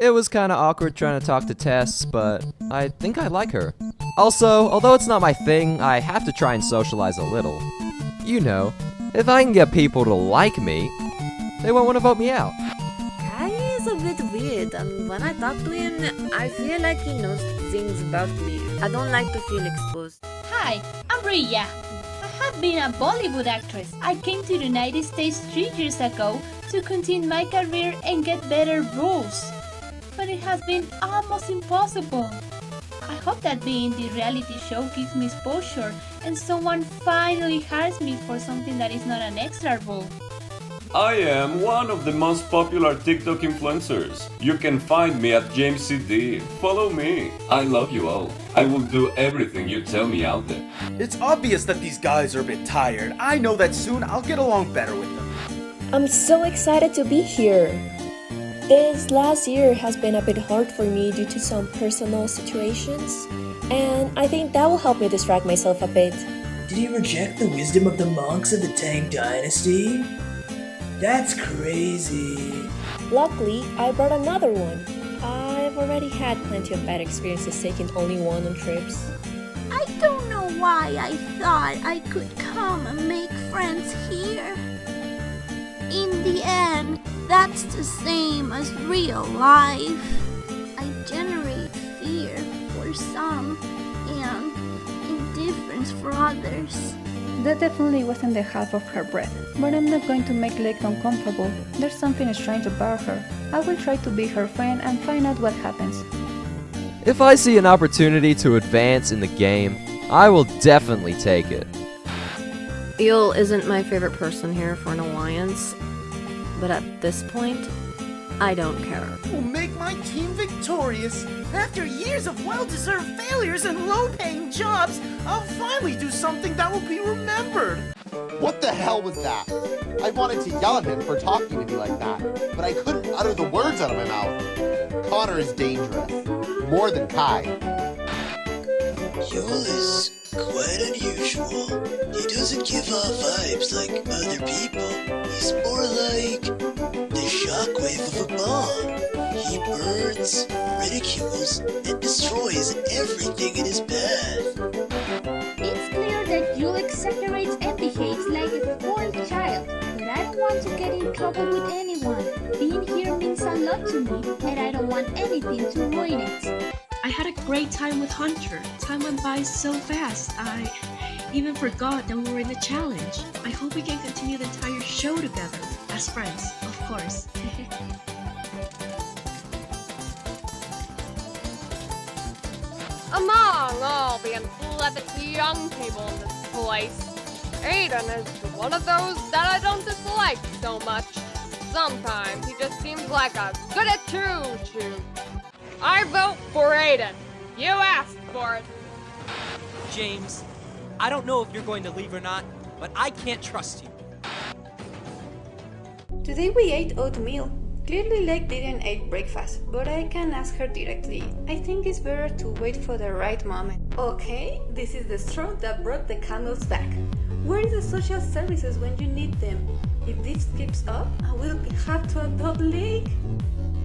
It was kinda awkward trying to talk to Tess, but I think I like her. Also, although it's not my thing, I have to try and socialize a little. You know, if I can get people to like me, they won't want to vote me out. Kai is a bit weird, and when I talk to him, I feel like he knows things about me. I don't like to feel exposed. Hi, I'm Ria. I have been a Bollywood actress. I came to the United States 3 years ago to continue my career and get better roles. But it has been almost impossible. I hope that being the reality show gives me exposure and someone finally hires me for something that is not an extra role. I am one of the most popular TikTok influencers. You can find me at JamesCD. Follow me. I love you all. I will do everything you tell me out there. It's obvious that these guys are a bit tired. I know that soon I'll get along better with them. I'm so excited to be here. This last year has been a bit hard for me due to some personal situations, and I think that will help me distract myself a bit. Did he reject the wisdom of the monks of the Tang Dynasty? That's crazy. Luckily, I brought another one. I've already had plenty of bad experiences taking only one on trips. I don't know why I thought I could come and make friends here. In the end, that's the same as real life. I generate fear for some and indifference for others. That definitely wasn't the half of her breath, but I'm not going to make Lake uncomfortable. There's something strange about her. I will try to be her friend and find out what happens. If I see an opportunity to advance in the game, I will definitely take it. Eel isn't my favorite person here for an alliance, but at this point, I don't care. We'll make my team victorious. After years of well-deserved failures and low-paying jobs, I'll finally do something that will be remembered. What the hell was that? I wanted to yell at him for talking to me like that, but I couldn't utter the words out of my mouth. Connor is dangerous. More than Kai. Yul is quite unusual. He doesn't give off vibes like other people. He's more like the shockwave of a bomb. He burns, ridicules, and destroys everything in his path. It's clear that Yul exaggerates and behaves like a spoiled child, but I don't want to get in trouble with anyone. Being here means a lot to me, and I don't want anything to ruin it. I had a great time with Hunter. Time went by so fast, I even forgot that we were in the challenge. I hope we can continue the entire show together, as friends, of course. Among all the athletic young people in this place, Aiden is one of those that I don't dislike so much. Sometimes he just seems like a goody-two-shoe. I vote for Aiden. You asked for it. James, I don't know if you're going to leave or not, but I can't trust you. Today we ate oatmeal. Clearly Lake didn't eat breakfast, but I can ask her directly. I think it's better to wait for the right moment. Okay, this is the straw that brought the camel's back. Where is the social services when you need them? If this keeps up, I will have to adopt Lake.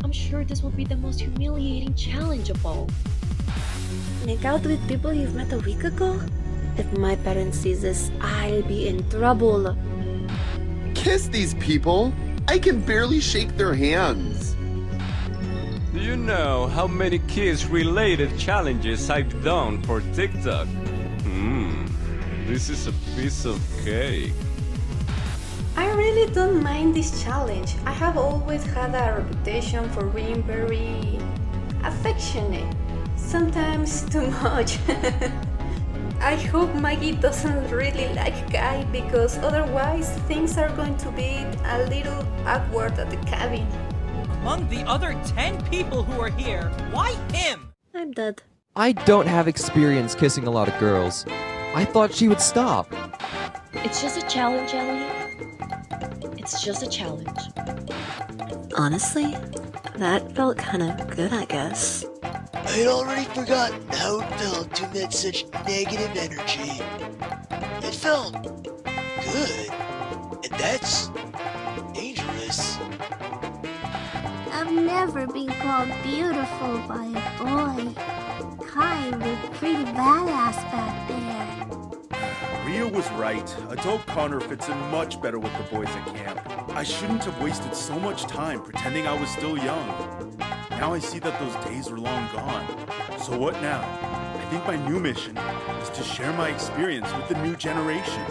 I'm sure this will be the most humiliating challenge of all. Make out with people you've met a week ago? If my parents see this, I'll be in trouble. Kiss these people. I can barely shake their hands. Do you know how many kiss-related challenges I've done for TikTok? This is a piece of cake. I really don't mind this challenge. I have always had a reputation for being very affectionate. Sometimes too much. I hope Maggie doesn't really like Guy because otherwise things are going to be a little awkward at the cabin. Among the other 10 people who are here, why him? I'm dead. I don't have experience kissing a lot of girls. I thought she would stop. It's just a challenge, Ellie. It's just a challenge. Honestly, that felt kinda good, I guess. I'd already forgotten how it felt to emit such negative energy. It felt good, and that's dangerous. I've never been called beautiful by a boy. Kai looked pretty badass back there. Ria was right. Adult Connor fits in much better with the boys at camp. I shouldn't have wasted so much time pretending I was still young. Now I see that those days are long gone. So what now? I think my new mission is to share my experience with the new generation.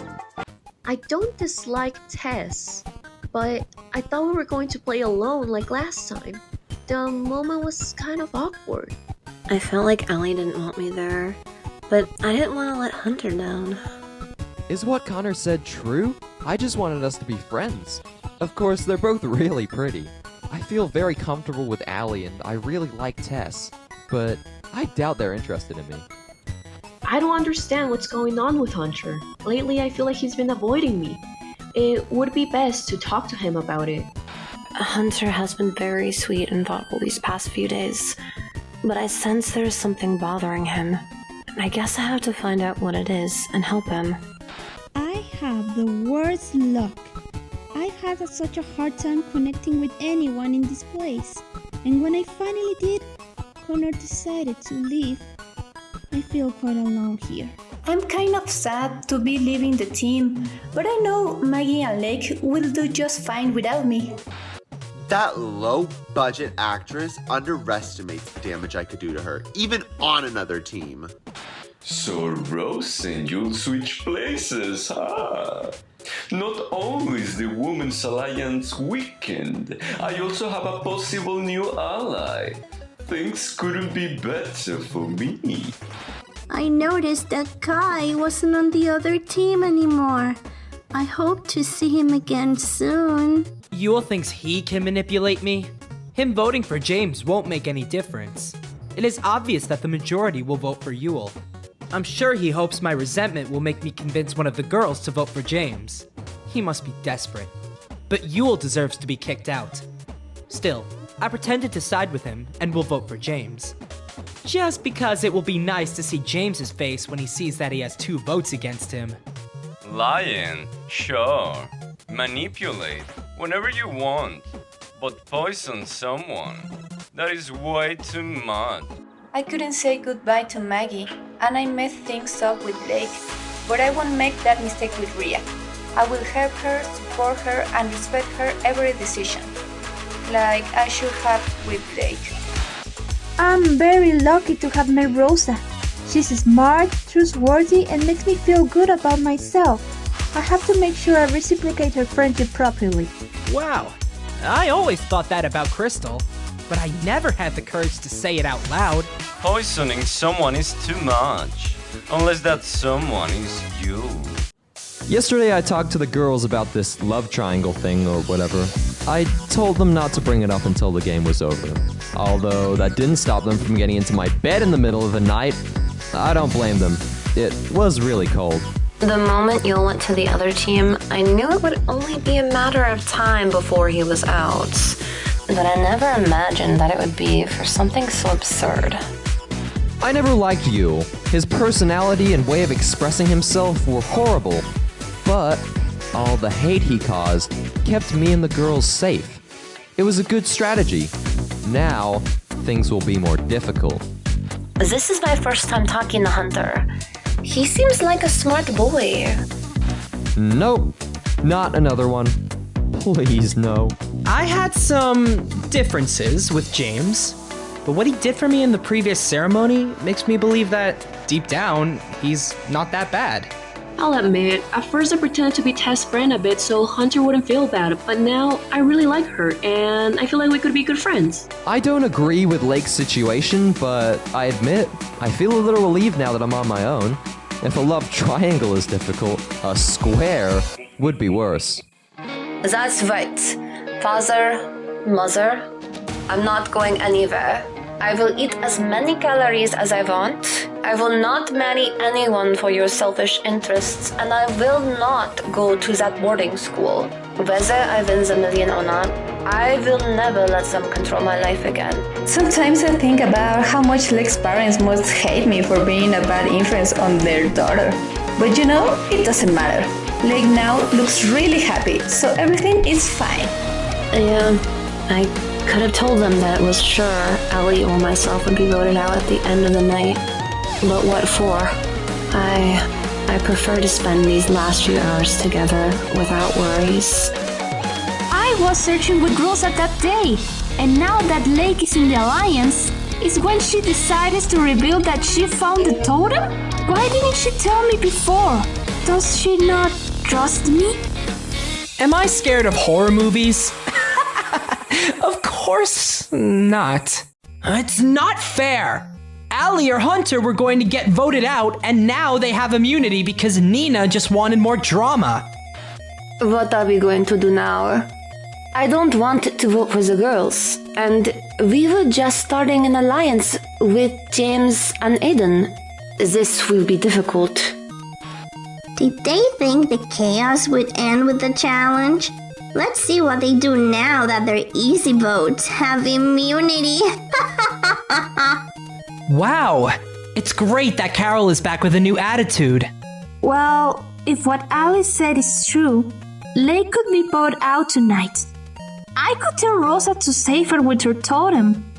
I don't dislike Tess, but I thought we were going to play alone like last time. The moment was kind of awkward. I felt like Ellie didn't want me there, but I didn't want to let Hunter down. Is what Connor said true? I just wanted us to be friends. Of course, they're both really pretty. I feel very comfortable with Allie and I really like Tess, but I doubt they're interested in me. I don't understand what's going on with Hunter. Lately, I feel like he's been avoiding me. It would be best to talk to him about it. Hunter has been very sweet and thoughtful these past few days, but I sense there's something bothering him. I guess I have to find out what it is and help him. I have the worst luck. I've had such a hard time connecting with anyone in this place. And when I finally did, Connor decided to leave. I feel quite alone here. I'm kind of sad to be leaving the team, but I know Maggie and Lake will do just fine without me. That low-budget actress underestimates the damage I could do to her, even on another team. So, Rose and you'll switch places, huh? Not only is the Women's Alliance weakened, I also have a possible new ally. Things couldn't be better for me. I noticed that Kai wasn't on the other team anymore. I hope to see him again soon. Yule thinks he can manipulate me? Him voting for James won't make any difference. It is obvious that the majority will vote for Yule. I'm sure he hopes my resentment will make me convince one of the girls to vote for James. He must be desperate. But Yule deserves to be kicked out. Still, I pretended to side with him and will vote for James. Just because it will be nice to see James's face when he sees that he has 2 votes against him. Lion, sure. Manipulate whenever you want, but poison someone. That is way too much. I couldn't say goodbye to Maggie, and I messed things up with Blake, but I won't make that mistake with Ria. I will help her, support her, and respect her every decision, like I should have with Blake. I'm very lucky to have met Rosa. She's smart, trustworthy, and makes me feel good about myself. I have to make sure I reciprocate her friendship properly. Wow, I always thought that about Crystal, but I never had the courage to say it out loud. Poisoning someone is too much, unless that someone is you. Yesterday I talked to the girls about this love triangle thing or whatever. I told them not to bring it up until the game was over. Although that didn't stop them from getting into my bed in the middle of the night. I don't blame them. It was really cold. The moment Yule went to the other team, I knew it would only be a matter of time before he was out. But I never imagined that it would be for something so absurd. I never liked Yule. His personality and way of expressing himself were horrible. But all the hate he caused kept me and the girls safe. It was a good strategy. Now, things will be more difficult. This is my first time talking to Hunter. He seems like a smart boy. Nope, not another one. Please, no. I had some differences with James, but what he did for me in the previous ceremony makes me believe that, deep down, he's not that bad. I'll admit, at first I pretended to be Tess' friend a bit so Hunter wouldn't feel bad, but now I really like her and I feel like we could be good friends. I don't agree with Lake's situation, but I admit, I feel a little relieved now that I'm on my own. If a love triangle is difficult, a square would be worse. That's right. Father, mother, I'm not going anywhere. I will eat as many calories as I want. I will not marry anyone for your selfish interests, and I will not go to that boarding school. Whether I win the million or not, I will never let them control my life again. Sometimes I think about how much Lake's parents must hate me for being a bad influence on their daughter. But you know, it doesn't matter. Lake now looks really happy, so everything is fine. Yeah, I Could have told them that it was sure Ellie or myself would be voted out at the end of the night. But what for? I prefer to spend these last few hours together without worries. I was searching with Rosa that day, and now that Lake is in the Alliance, is when she decided to reveal that she found the totem? Why didn't she tell me before? Does she not trust me? Am I scared of horror movies? Of course not. It's not fair! Allie or Hunter were going to get voted out, and now they have immunity because Nina just wanted more drama. What are we going to do now? I don't want to vote for the girls, and we were just starting an alliance with James and Aiden. This will be difficult. Did they think the chaos would end with the challenge? Let's see what they do now that their easy votes have immunity. Wow! It's great that Carol is back with a new attitude. Well, if what Alice said is true, Lake could be voted out tonight. I could tell Rosa to save her with her totem.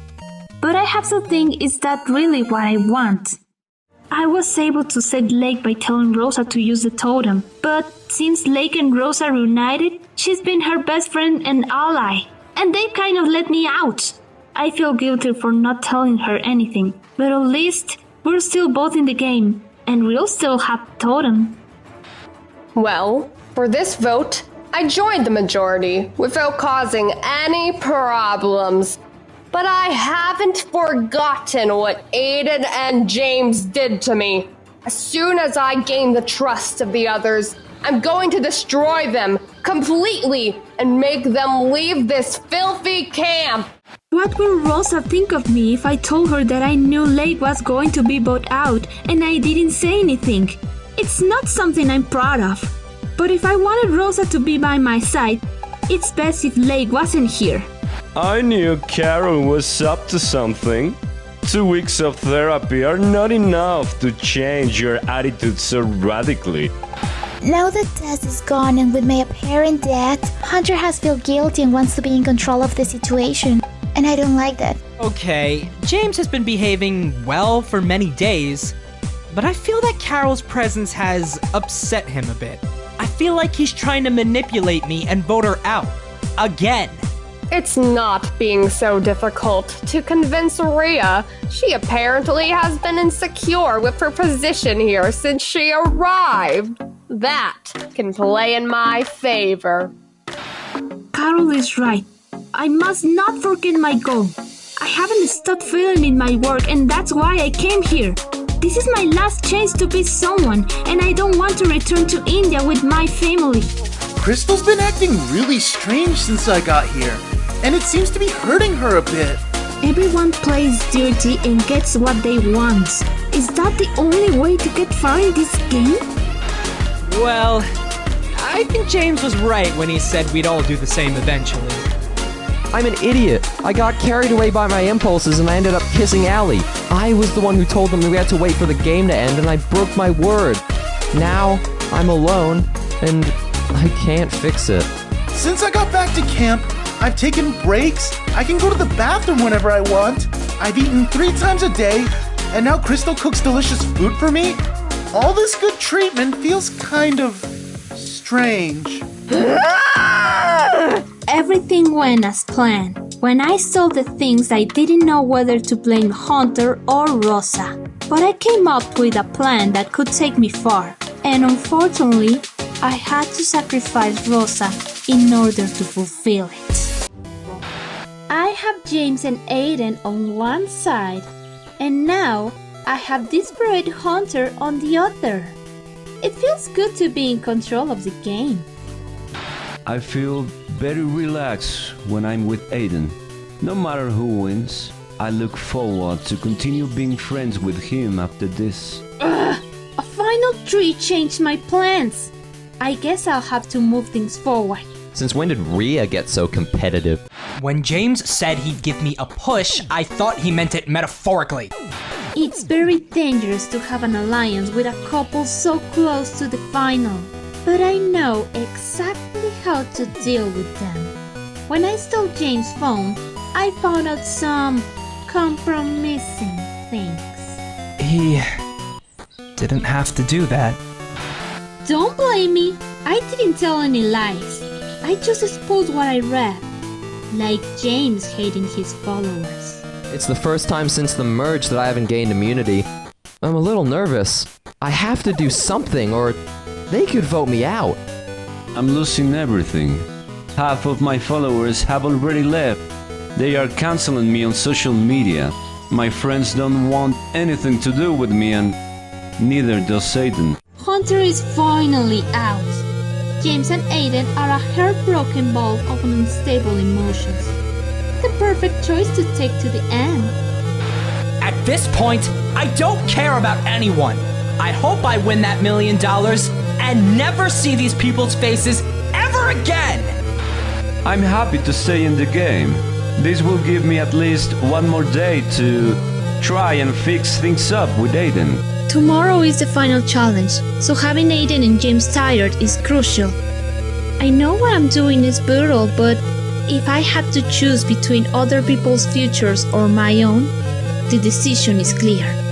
But I have to think, is that really what I want? I was able to save Lake by telling Rosa to use the totem, but since Lake and Rosa are reunited, she's been her best friend and ally, and they kind of let me out. I feel guilty for not telling her anything, but at least we're still both in the game, and we'll still have totem. Well, for this vote, I joined the majority without causing any problems. But I haven't forgotten what Aiden and James did to me. As soon as I gain the trust of the others, I'm going to destroy them completely and make them leave this filthy camp. What will Rosa think of me if I told her that I knew Lake was going to be voted out and I didn't say anything? It's not something I'm proud of. But if I wanted Rosa to be by my side, it's best if Lake wasn't here. I knew Carol was up to something. 2 weeks of therapy are not enough to change your attitude so radically. Now that Tess is gone and with my apparent death, Hunter has felt guilty and wants to be in control of the situation. And I don't like that. Okay, James has been behaving well for many days, but I feel that Carol's presence has upset him a bit. I feel like he's trying to manipulate me and vote her out. Again. It's not being so difficult to convince Rhea. She apparently has been insecure with her position here since she arrived. That can play in my favor. Carol is right. I must not forget my goal. I haven't stopped failing in my work, and that's why I came here. This is my last chance to be someone, and I don't want to return to India with my family. Crystal's been acting really strange since I got here, and it seems to be hurting her a bit. Everyone plays dirty and gets what they want. Is that the only way to get far in this game? Well, I think James was right when he said we'd all do the same eventually. I'm an idiot. I got carried away by my impulses and I ended up kissing Allie. I was the one who told them we had to wait for the game to end and I broke my word. Now, I'm alone and I can't fix it. Since I got back to camp, I've taken breaks. I can go to the bathroom whenever I want. I've eaten 3 times a day, and now Crystal cooks delicious food for me. All this good treatment feels kind of strange. Everything went as planned. When I saw the things, I didn't know whether to blame Hunter or Rosa. But I came up with a plan that could take me far. And unfortunately, I had to sacrifice Rosa in order to fulfill it. I have James and Aiden on one side, and now I have desperate Hunter on the other. It feels good to be in control of the game. I feel very relaxed when I'm with Aiden. No matter who wins, I look forward to continue being friends with him after this. A final tree changed my plans. I guess I'll have to move things forward. Since when did Rhea get so competitive? When James said he'd give me a push, I thought he meant it metaphorically. It's very dangerous to have an alliance with a couple so close to the final. But I know exactly how to deal with them. When I stole James' phone, I found out some compromising things. He didn't have to do that. Don't blame me. I didn't tell any lies. I just exposed what I read. Like James hating his followers. It's the first time since the merge that I haven't gained immunity. I'm a little nervous. I have to do something or they could vote me out. I'm losing everything. Half of my followers have already left. They are canceling me on social media. My friends don't want anything to do with me and neither does Satan. Hunter is finally out. James and Aiden are a heartbroken ball of unstable emotions. The perfect choice to take to the end. At this point, I don't care about anyone. I hope I win that $1 million and never see these people's faces ever again! I'm happy to stay in the game. This will give me at least one more day to try and fix things up with Aiden. Tomorrow is the final challenge, so having Aiden and James tired is crucial. I know what I'm doing is brutal, but if I had to choose between other people's futures or my own, the decision is clear.